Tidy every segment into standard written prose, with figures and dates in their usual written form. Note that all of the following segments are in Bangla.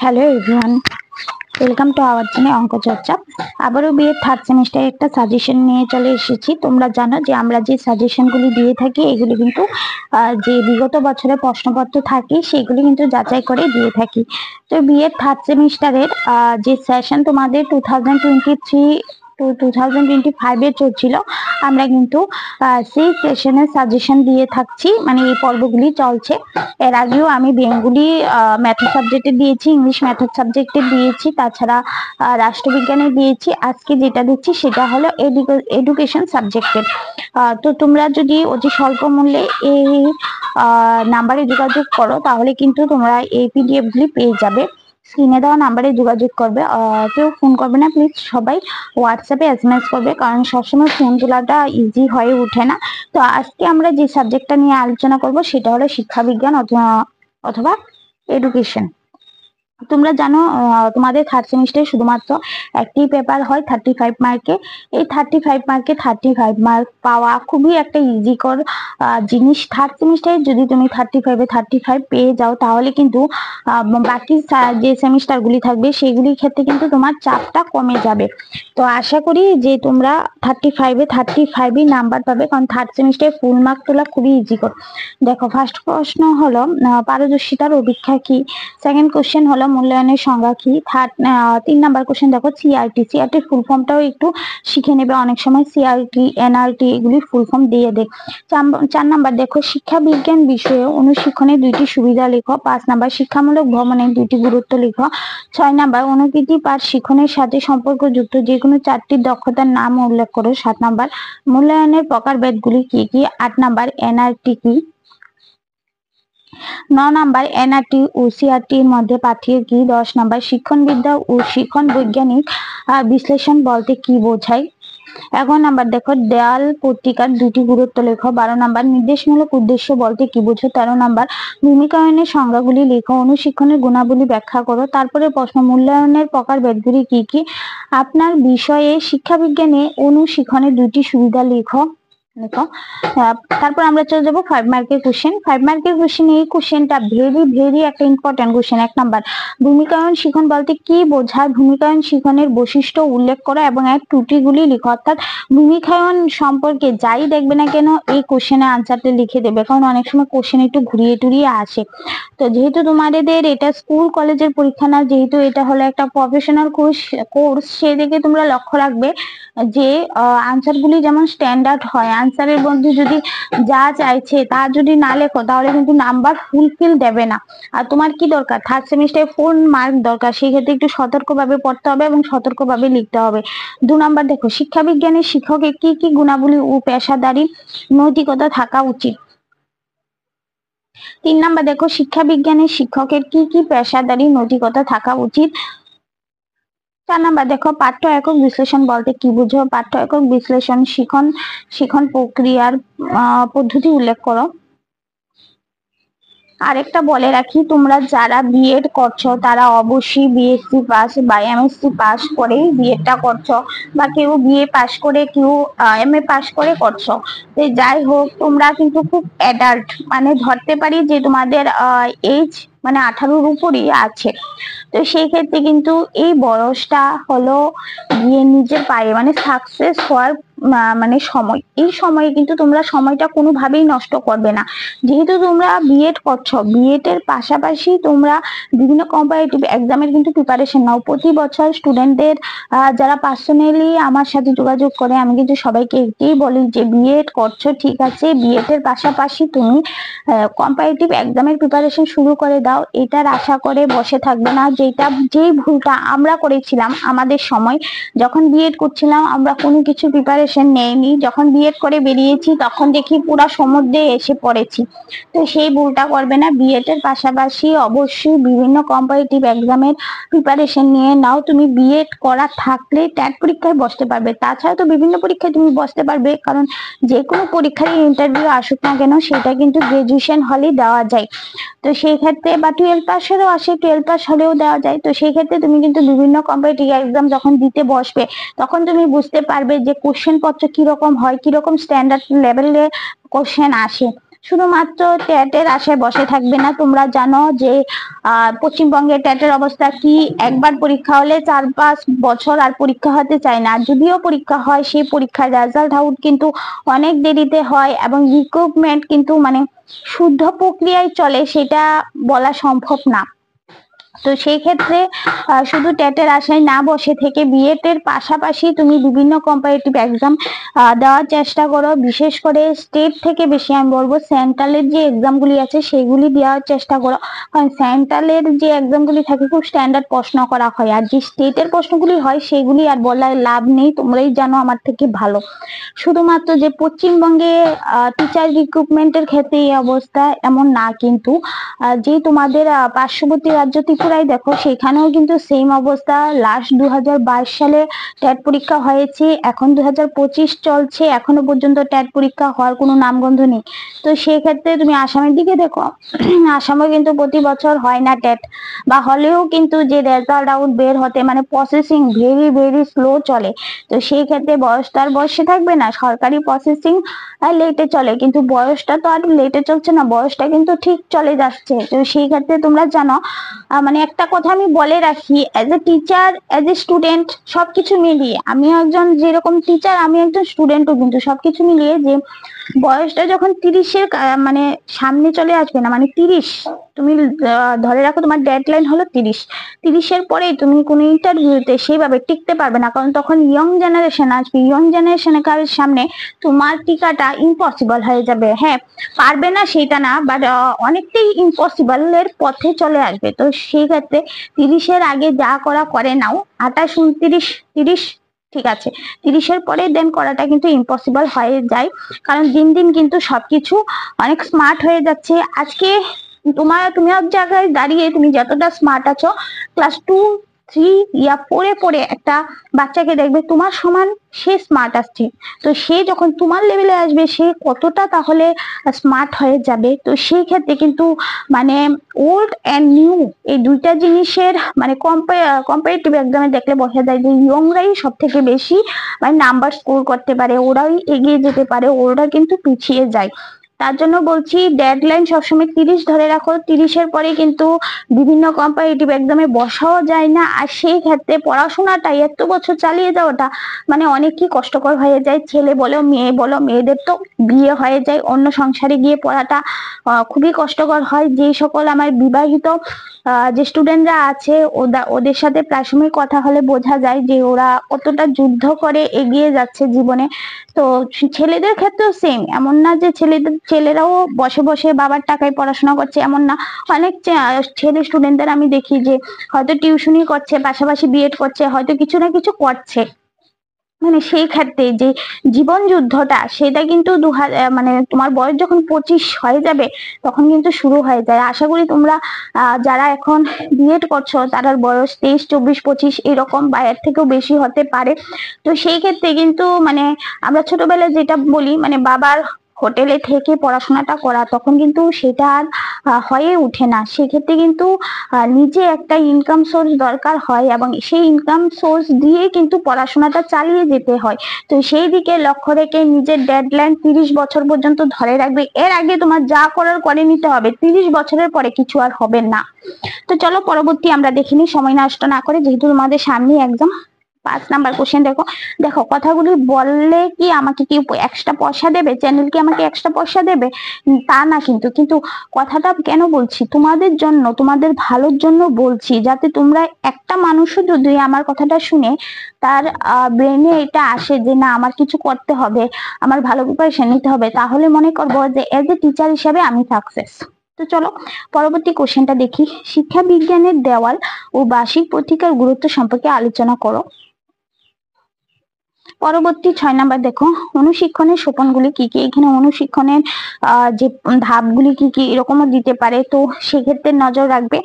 Hello everyone, welcome to our channel অঙ্ক চর্চা। আবারও বিএড থার্ড সেমিস্টারের একটা সাজেশন নিয়ে চলে এসেছি। তোমরা জানো যে আমরা যে সাজেশনগুলি দিয়ে থাকি এগুলি কিন্তু যে বিগত বছরের প্রশ্নপত্র থাকে সেগুলি কিন্তু যাচাই করে দিয়ে থাকি। তো বিএড থার্ড সেমিস্টারের যে সেশন তোমাদের 2023-2025 এর চলছিল, আমরা কিন্তু সেই সেশনের সাজেশন দিয়ে থাকছি, মানে এই পর্বগুলি চলছে। এর আগেও আমি বেঙ্গলি ম্যাথড সাবজেক্টে দিয়েছি, ইংলিশ ম্যাথড সাবজেক্টে দিয়েছি, তাছাড়া রাষ্ট্রবিজ্ঞানে দিয়েছি। আজকে যেটা দিচ্ছি সেটা হলো এডুকেশন সাবজেক্টের। তো তোমরা যদি অতি স্বল্প মূল্যে এই নাম্বারে যোগাযোগ করো তাহলে কিন্তু তোমরা এই পিডিএফ গুলি পেয়ে যাবে। স্ক্রিনে দেওয়া নাম্বারে যোগাযোগ করবে, কেউ ফোন করবে না প্লিজ, সবাই হোয়াটসঅ্যাপে এসএমএস করবে, কারণ সবসময় ফোন তোলাটা ইজি হয়ে ওঠে না। তো আজকে আমরা যে সাবজেক্টটা নিয়ে আলোচনা করব সেটা হলো শিক্ষাবিজ্ঞান অথবা এডুকেশন। তোমরা জানো তোমাদের থার্ড সেমিস্টারে শুধুমাত্র একটি পেপার হয় 35 মার্কে। এই 35 মার্কে 35 মার্ক পাওয়া খুবই একটা ইজিকর জিনিস। থার্ড সেমিস্টারে যদি তুমি 35 পেয়ে যাও তাহলে কিন্তু বাকি যে সেমিস্টারগুলি থাকবে সেগুলির ক্ষেত্রে কিন্তু তোমার চাপটা কমে যাবে। তো আশা করি যে তোমরা 35 নাম্বার পাবে, কারণ থার্ড সেমিস্টারে ফুল মার্ক তোলা খুবই ইজিকর। দেখো, ফার্স্ট প্রশ্ন হলো পারদর্শিতার অভিক্ষা কি। সেকেন্ড কোশ্চেন হলো মূল্যায়নের সংজ্ঞা কি। 3 নাম্বার কোশ্চেন দেখো সিআরটি ফুল ফর্মটাও একটু শিখে নেবে, অনেক সময় সিআরটি এনআরটি এগুলির ফুল ফর্ম দিয়ে দেয়। 4 নাম্বার দেখো শিক্ষা বিজ্ঞান বিষয়ে অনুশিক্ষণের 2টি সুবিধা লেখো। 5 নাম্বার শিক্ষামূলক ভ্রমণের 2টি গুরুত্ব লেখো। 6 নাম্বার অনুকৃতি পাঠ শিক্ষণের সাথে সম্পর্কযুক্ত যে কোনো 4টি দক্ষতার নাম উল্লেখ করো। 7 নাম্বার মূল্যায়নের প্রকারভেদগুলি কি কি। 8 নাম্বার এনআরটি কি। 9 নাম্বার এনআরটি ও সিআরটির মধ্যে পার্থক্য কি। 10 নাম্বার শিক্ষণবিদ্যা ও শিক্ষণ বৈজ্ঞানিক বিশ্লেষণ বলতে কি বোঝায়। 11 নাম্বার দেখো দেয়াল পত্রিকার 2টি গুরুত্ব লেখো। 12 নাম্বার নির্দেশমূলক উদ্দেশ্য বলতে কি বোঝো। 13 নাম্বার ভূমিকায়নের সংজ্ঞাগুলি লেখো। অনুশিক্ষণের গুণাবলী ব্যাখ্যা করো। তারপরে প্রশ্ন মূল্যায়নের প্রকারভেদগুলি কি কি। আপনার বিষয়ে শিক্ষাবিজ্ঞানে অনুশিক্ষণের 2টি সুবিধা লেখো। তারপর আমরা চলে যাবো 5 মার্কের কোশ্চেন। 5 মার্কের কোশ্চেন, এই কোশ্চেনটা ভেরি একটা ইম্পর্টেন্ট কোশ্চেন। 1 নাম্বার ভূমিকায়ন শিখন বলতে কি বোঝায়। ভূমিকায়ন শিখনের বৈশিষ্ট্য উল্লেখ করো এবং এর ত্রুটিগুলি লিখো। অর্থাৎ ভূমিকায়ন সম্পর্কে যাই দেখবে না কেন এই কোশ্চেনের আনসারটা লিখে দেবে, কারণ অনেক সময় কোশ্চেন একটু ঘুরিয়ে টুরিয়ে আসে। তো যেহেতু তোমাদের এটা স্কুল কলেজের পরীক্ষা না, যেহেতু এটা হলো একটা প্রফেশনাল কোর্স, সেদিকে তোমরা লক্ষ্য রাখবে যে আনসার গুলি যেমন স্ট্যান্ডার্ড হয়। আনসারের মধ্যে যদি যা চাইছে তা যদি না লেখো তাহলে কিন্তু নাম্বার ফুলফিল দেবে না। আর তোমার কি দরকার, থার্ড সেমিস্টারে 4 মার্ক দরকার, সেই ক্ষেত্রে একটু সতর্কভাবে পড়তে হবে এবং সতর্কভাবে লিখতে হবে। 2 নাম্বার দেখো শিক্ষা বিজ্ঞানের শিক্ষকের কি কি গুণাবলী ও পেশাদারী নৈতিকতা থাকা উচিত। 3 নাম্বার দেখো শিক্ষা বিজ্ঞানের শিক্ষকের কি কি পেশাদারী নৈতিকতা থাকা উচিত। 4 নাম্বার দেখো পাঠ্য একক বিশ্লেষণ বলতে কি বুঝো। পাঠ্য একক বিশ্লেষণ শিখন প্রক্রিয়ার পদ্ধতি উল্লেখ করো। আরেকটা বলে রাখি, তোমরা যারা বিএড করছো তারা অবশ্যই বিএসসি পাস বা এমএসসি পাস করে বিএডটা করছো, বা কেউ বিএ পাস করে কেউ এমএ পাস করে করছো। যাই হোক তোমরা কিন্তু খুব অ্যাডাল্ট, মানে ধরতে পারি যে তোমাদের এজ মানে 18-র উপরই আছে। তো সেই ক্ষেত্রে কিন্তু এই বয়সটা হলো গিয়ে নিজের পায়ে মানে সাকসেস হওয়ার মানে সময়। এই সময়ে কিন্তু তোমরা সময়টা কোনোভাবেই নষ্ট করবে না। যেহেতু তোমরা বিএড করছো, বিএড এর পাশাপাশি তোমরা বিভিন্ন কম্পারেটিভ এক্সামের কিন্তু প্রিপারেশন নাও। প্রতি বছর স্টুডেন্টদের যারা পার্সোনালি আমার সাথে যোগাযোগ করে আমি কিন্তু সবাইকে এটাই বলি যে বিএড করছো ঠিক আছে, বিএড এর পাশাপাশি তুমি কম্পারেটিভ এক্সামের প্রিপারেশন শুরু করে দাও। এটার আশা করে বসে থাকবে না। যেই ভুলটা আমরা করেছিলাম আমাদের সময়, যখন বিএড করছিলাম আমরা কোনো কিছু প্রিপারেশন নেইনি, যখন বিএড করে বেরিয়েছি তখন দেখি পুরো সমুদ্রে এসে পড়েছি। তো সেই ভুলটা করবে না। বিএড এর পাশাপাশি অবশ্যই বিভিন্ন কম্পারেটিভ এক্সামের প্রিপারেশন নিয়ে নাও। তুমি বিএড করা থাকলে ট্যাট পরীক্ষায় বসতে পারবে, তাছাড়া তো বিভিন্ন পরীক্ষায় তুমি বসতে পারবে, কারণ যে কোনো পরীক্ষায় ইন্টারভিউ আসুক না কেন সেটা কিন্তু গ্রাজুয়েশন হলেই দেওয়া যায়। তো সেই ক্ষেত্রে বা 12 পাসেরও আসে, 12 পাস হলেও দেওয়া যায়। তো সেই ক্ষেত্রে তুমি কিন্তু বিভিন্ন কম্পিটিটিভ এক্সাম যখন দিতে বসবে তখন তুমি বুঝতে পারবে যে কোশ্চেন পত্র কিরকম হয়, কিরকম স্ট্যান্ডার্ড লেভেলের কোশ্চেন আসে। শুধুমাত্র ট্যাটের আশায় বসে থাকবে না। তোমরা জানো যে পশ্চিমবঙ্গের ট্যাটের অবস্থা কি, একবার পরীক্ষা হলে 4-5 বছর আর পরীক্ষা হতে চায় না। যদিও পরীক্ষা হয়, সেই পরীক্ষার রেজাল্ট আউট কিন্তু অনেক দেরিতে হয় এবং রিক্রুটমেন্ট কিন্তু মানে শুদ্ধ প্রক্রিয়ায় চলে সেটা বলা সম্ভব না। তো সেই ক্ষেত্রে শুধু টেটের আশায় না বসে থেকে বিএড এর পাশাপাশি তুমি বিভিন্ন কম্পারেটিভ এক্সাম দেওয়ার চেষ্টা করো। বিশেষ করে স্টেট থেকে বেশি আমি বলবো সেন্ট্রালের যে এক্সামগুলি আছে সেগুলি দেওয়ার চেষ্টা করো, কারণ সেন্ট্রালের যে এক্সামগুলি থাকে খুব স্ট্যান্ডার্ড প্রশ্ন করা হয়, আর যে স্টেটের প্রশ্নগুলি হয় সেগুলি আর বলার লাভ নেই, তোমরাই জানো আমার থেকে ভালো। শুধুমাত্র যে পশ্চিমবঙ্গে টিচার রিক্রুটমেন্টের ক্ষেত্রে এই অবস্থা এমন না, কিন্তু যে তোমাদের পার্শ্ববর্তী রাজ্য ত্রিপুরায় দেখো সেখানেও কিন্তু সেম অবস্থা। লাস্ট 2022 সালে ট্যাট পরীক্ষা হয়েছে, এখন 2025 চলছে, এখনো পর্যন্ত ট্যাট পরীক্ষা হওয়ার কোনো নামগন্ধ নেই। তো সেই ক্ষেত্রে তুমি আসামের দিকে দেখো, আসামে কিন্তু প্রতি বছর হয় না ট্যাট, বা হলেও কিন্তু যে রেজাল্ট আউট বের হতে মানে প্রসেসিং ভেরি ভেরি স্লো চলে। তো সেই ক্ষেত্রে বয়স তো আর বয়সে থাকবে না, সরকারি প্রসেসিং লেটে চলে, কিন্তু বয়সটা তো আর লেটে চলছে না, বয়সটা কিন্তু ঠিক চলে যাচ্ছে। তো সেই ক্ষেত্রে তোমরা জানো, মানে একটা কথা আমি বলে রাখি, as a teacher as a student সবকিছু মিলিয়ে, আমি একজন যেরকম টিচার আমি একজন স্টুডেন্টও, কিন্তু সবকিছু মিলিয়ে যে বয়সটা যখন 30-এর মানে সামনে চলে আসবে না, মানে 30 তুমি ধরে রাখো তোমার ডেডলাইন হলো 30-এর পরে তুমি কোনো ইন্টারভিউতে সেইভাবে টিকতে পারবে না, কারণ তখন ইয়ং জেনারেশন আসবে, ইয়ং জেনারেশনের সামনে তোমার টিকাটা ইম্পসিবল হয়ে যাবে। হ্যাঁ, পারবে না সেটা না, বাট অনেকটাই ইম্পসিবল এর পথে চলে আসবে। তো সেই ক্ষেত্রে 30-এর আগে যা করা করে নাও, 28, 29, 30 ঠিক আছে, 30-এর পরে দেন করাটা কিন্তু ইম্পসিবল হয়ে যায়, কারণ দিন দিন কিন্তু সবকিছু অনেক স্মার্ট হয়ে যাচ্ছে। আজকে তুমি এক জায়গায় দাঁড়িয়ে তুমি যতটা স্মার্ট আছো, ক্লাস 2, 3 ইয়া 4-এ পড়ে একটা বাচ্চাকে দেখবে তোমার সমান সে স্মার্ট আসছে। তো সে যখন তোমার লেভেলে আসবে সে কতটা তাহলে স্মার্ট হয়ে যাবে। তো সেই ক্ষেত্রে কিন্তু মানে ওল্ড এন্ড নিউ এই দুইটা জিনিসের মানে কম্পারেটিভ এক্সামে দেখলে বোঝা যায় যে ইয়ংরাই সব থেকে বেশি মানে নাম্বার স্কোর করতে পারে, ওরাই এগিয়ে যেতে পারে, ওরা কিন্তু পিছিয়ে যায়। তার জন্য বলছি ডেডলাইন সবসময় 30 ধরে রাখো, 30-এর পরে কিন্তু বিভিন্ন কম্পারেটিভ এক্সামে বসাও যায় না। আর সেই ক্ষেত্রে পড়াশোনাটা এত বছর চালিয়ে যাওয়াটা মানে অনেকই কষ্টকর হয়ে যায়। ছেলে বলো মেয়ে বলো, মেয়েদের তো বিয়ে হয়ে যায়, অন্য সংসারে গিয়ে পড়াটা খুবই কষ্টকর হয়। যে সকল আমার বিবাহিত যে স্টুডেন্টরা আছে ওদের সাথে প্রায় সময় কথা হলে বোঝা যায় যে ওরা কতটা যুদ্ধ করে এগিয়ে যাচ্ছে জীবনে। তো ছেলেদের ক্ষেত্রেও সেম, এমন না যে ছেলেরাও বসে বসে বাবার টাকায় পড়াশোনা করছে এমন না। অনেক ছেলে স্টুডেন্টদের আমি দেখি যে হয়তো টিউশনি করছে, পাশাপাশি বিএড করছে, হয়তো কিছু না কিছু করছে। মানে সেই ক্ষেত্রে যে জীবন যুদ্ধটা সেটা কিন্তু মানে তোমার বয়স যখন 25 হয়ে যাবে তখন কিন্তু শুরু হয়ে যায়। আশা করি তোমরা যারা এখন বিএড করছো তাদের বয়স 23, 24, 25 এরকম বা এর থেকেও বেশি হতে পারে। তো সেই ক্ষেত্রে কিন্তু মানে আমরা ছোটবেলায় যেটা বলি মানে বাবার হোটেলে থেকে পড়াশোনাটা করা, তখন কিন্তু সেটা আর হয়ে ওঠে না। সেক্ষেত্রে কিন্তু নিজে একটা ইনকাম সোর্স দরকার হয় এবং সেই ইনকাম সোর্স দিয়ে কিন্তু পড়াশোনাটা চালিয়ে যেতে হয়। তো সেই দিকে লক্ষ্য রেখে নিজের ডেডলাইন 30 বছর পর্যন্ত ধরে রাখবে, এর আগে তোমার যা করার করে নিতে হবে, 30 বছরের পরে কিছু আর হবে না। তো চলো পরবর্তী আমরা দেখিনি, সময় নষ্ট না করে, যেহেতু তোমাদের সামনে একদম 5 নাম্বার কোশ্চেন। দেখো কথাগুলি বললে কি আমাকে কি এক্সট্রা পয়সা দেবে, চ্যানেল কি আমাকে এক্সট্রা পয়সা দেবে তা না, কিন্তু কিন্তু কথাটা কেন বলছি, তোমাদের জন্য, তোমাদের ভালোর জন্য বলছি, যাতে তোমরা একটা মানুষও যদি আমার কথাটা শুনে তার ব্রেনে এটা আসে যে না আমার কিছু করতে হবে, আমার ভালো প্রিপারেশন নিতে হবে, তাহলে মনে করবো যে এজ এ টিচার হিসাবে আমি সাকসেস। তো চলো পরবর্তী কোশ্চেনটা দেখি। শিক্ষা বিজ্ঞানের দেওয়াল ও বার্ষিক পত্রিকার গুরুত্ব সম্পর্কে আলোচনা করো। পরবর্তী 6 নাম্বার দেখো, অনুশিক্ষণের সোপানগুলি কি কি। এখানে অনুশিক্ষণের যে ধাপগুলি কি কি এরকমও দিতে পারে, তো সেক্ষেত্রে নজর রাখবে।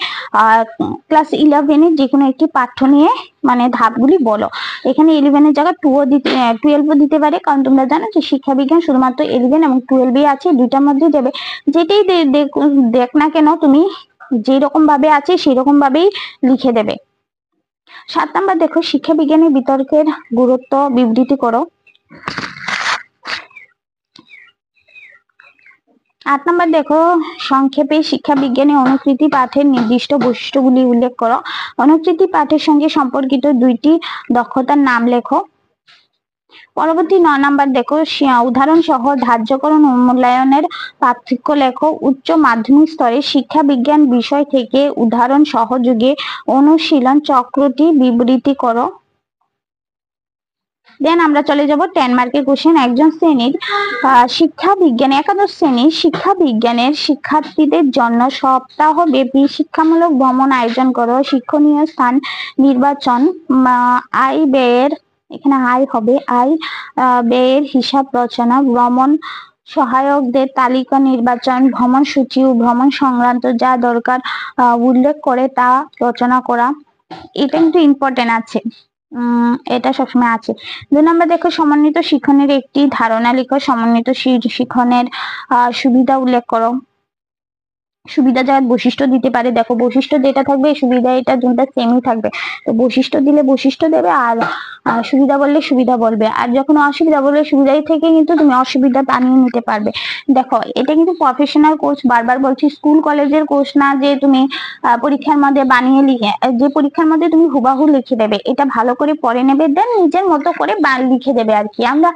ক্লাস 11-এর যে কোনো একটি পাঠ্য নিয়ে মানে ধাপগুলি বলো। এখানে 11-এর জায়গায় 12ও দিতে পারে, কারণ তোমরা জানো যে শিক্ষা বিজ্ঞান শুধুমাত্র 11 এবং 12 আছে, দুইটার মধ্যে দেবে। যেটাই দেখ না কেন তুমি যেরকম ভাবে আছে সেরকম ভাবেই লিখে দেবে। 7 নাম্বার দেখো, শিক্ষা বিজ্ঞানের বিতর্কের গুরুত্ব বিবৃতি করো। 8 নম্বর দেখো, সংক্ষেপে শিক্ষা বিজ্ঞানে অনুকৃতি পাঠের নির্দিষ্ট বৈশিষ্ট্যগুলি উল্লেখ করো। অনুকৃতি পাঠের সঙ্গে সম্পর্কিত 2টি দক্ষতার নাম লেখো। পরবর্তী 9 নম্বর দেখো, উদাহরণ সহ ধার্যকরণ ও মূল্যায়নের পার্থক্য লেখো। উচ্চ মাধ্যমিক স্তরে শিক্ষা বিজ্ঞান বিষয় থেকে উদাহরণ সহযোগে অনুশীলন চক্রটি বিবৃতি করো। দেন আমরা চলে যাব 10 মার্কের কোশ্চেন। একজন শ্রেণীর শিক্ষা বিজ্ঞান, একাদশ শ্রেণীর শিক্ষা বিজ্ঞানের শিক্ষার্থীদের জন্য সপ্তাহব্যাপী শিক্ষামূলক ভ্রমণ আয়োজন করো। শিক্ষণীয় স্থান নির্বাচন, আয় ব্যয়ের, এখানে আয় হবে আয় ব্যয়ের হিসাব রচনা, ভ্রমণ সহায়কদের তালিকা নির্বাচন, ভ্রমণ সূচি ও ভ্রমণ সংক্রান্ত যা দরকার উল্লেখ করে তা রচনা করা। এটা কিন্তু ইম্পর্টেন্ট আছে, এটা সবসময় আছে। 2 নম্বর দেখো, সমন্বিত শিক্ষণের একটি ধারণা লিখো। সমন্বিত শিক্ষণের সুবিধা উল্লেখ করো। সুবিধা যার বৈশিষ্ট্য দিতে পারে, দেখো বৈশিষ্ট্য যেটা থাকবে সুবিধা এটা দুটো সেমই থাকবে। তো বৈশিষ্ট্য দিলে বৈশিষ্ট্য দেবে, আর সুবিধা বললে সুবিধা বলবে, আর যখন অসুবিধা বলবে সুবিধাই থেকে কিন্তু তুমি অসুবিধা বানিয়ে নিতে পারবে। দেখো এটা কিন্তু প্রফেশনাল কোর্স, বারবার বলছি, স্কুল কলেজের কোর্স না যে তুমি পরীক্ষার মধ্যে বানিয়ে লিখে, যে পরীক্ষার মধ্যে তুমি হুবাহু লিখে দেবে। এটা ভালো করে পড়ে নেবে, দেন নিজের মতো করে লিখে দেবে আর কি। আমরা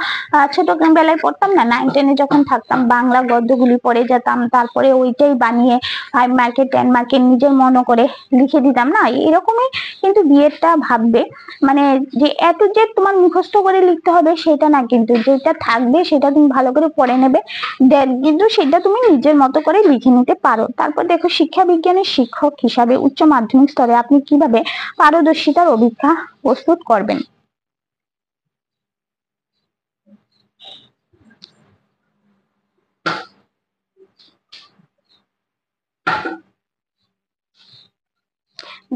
ছোট বেলায় পড়তাম না, 9-10-এ যখন থাকতাম, বাংলা গদ্যগুলি পড়ে যেতাম, তারপরে ওইটাই বানিয়ে 5 মার্কের 10 মার্কের নিজের মনে করে লিখে দিতাম না। এরকমই কিন্তু বিএডটা ভাববে, মানে যে এত যে তোমার মুখস্থ করে লিখতে হবে সেটা না, কিন্তু যেটা থাকবে সেটা তুমি ভালো করে পড়ে নেবে, দেন কিন্তু সেটা তুমি নিজের মতো করে লিখে নিতে পারো। তারপর দেখো, শিক্ষা বিজ্ঞানের শিক্ষক হিসাবে উচ্চ মাধ্যমিক স্তরে আপনি কিভাবে পারদর্শিতার অভিজ্ঞতা প্রস্তুত করবেন।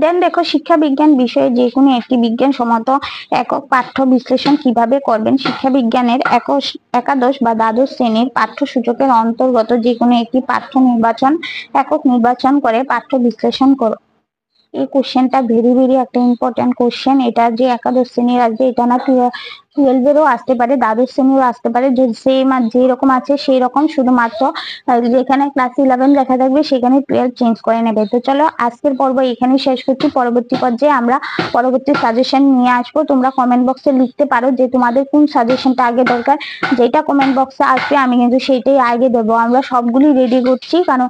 দেন দেখো, শিক্ষা বিজ্ঞান বিষয়ে যে কোনো একটি বিজ্ঞানসম্মত একক পাঠ্য বিশ্লেষণ কিভাবে করবেন। শিক্ষা বিজ্ঞানের একাদশ বা দ্বাদশ শ্রেণীর পাঠ্যসূচকের অন্তর্গত যে কোনো একটি পাঠ্য একক নির্বাচন করে পাঠ্য বিশ্লেষণ করো। এই কোশ্চেনটা ভেরি একটা ইম্পর্টেন্ট কোশ্চেন। এটা যে একাদশ শ্রেণীর আসবে এটা না, 12-এরও আসতে পারে, দ্বাদশ শ্রেণীরও আসতে পারে, যে সেম আর যেরকম আছে সেই রকম, শুধুমাত্র যেখানে ক্লাস 11 লেখা থাকবে সেখানে 12 চেঞ্জ করে নেবে। তো চলো আজকের পর্ব এখানে শেষ করছি। পরবর্তী পর্যায়ে আমরা পরবর্তী সাজেশন নিয়ে আসবো। তোমরা কমেন্ট বক্সে লিখতে পারো যে তোমাদের কোন সাজেশনটা আগে দরকার। যেটা কমেন্ট বক্সে আসবে আমি কিন্তু সেটাই আগে দেবো। আমরা সবগুলি রেডি করছি, কারণ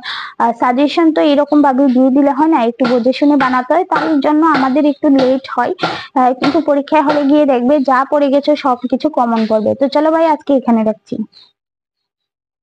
সাজেশন তো এরকম ভাবে দিয়ে দিলে হয় না, একটু বুঝে শুনে বানাতে হয়, তার জন্য আমাদের একটু লেট হয়। কিন্তু পরীক্ষায় হলে গিয়ে দেখবে যা পড়ে গেছে সবকিছু কমন পড়বে। তো চলো ভাই আজকে এখানে রাখছি।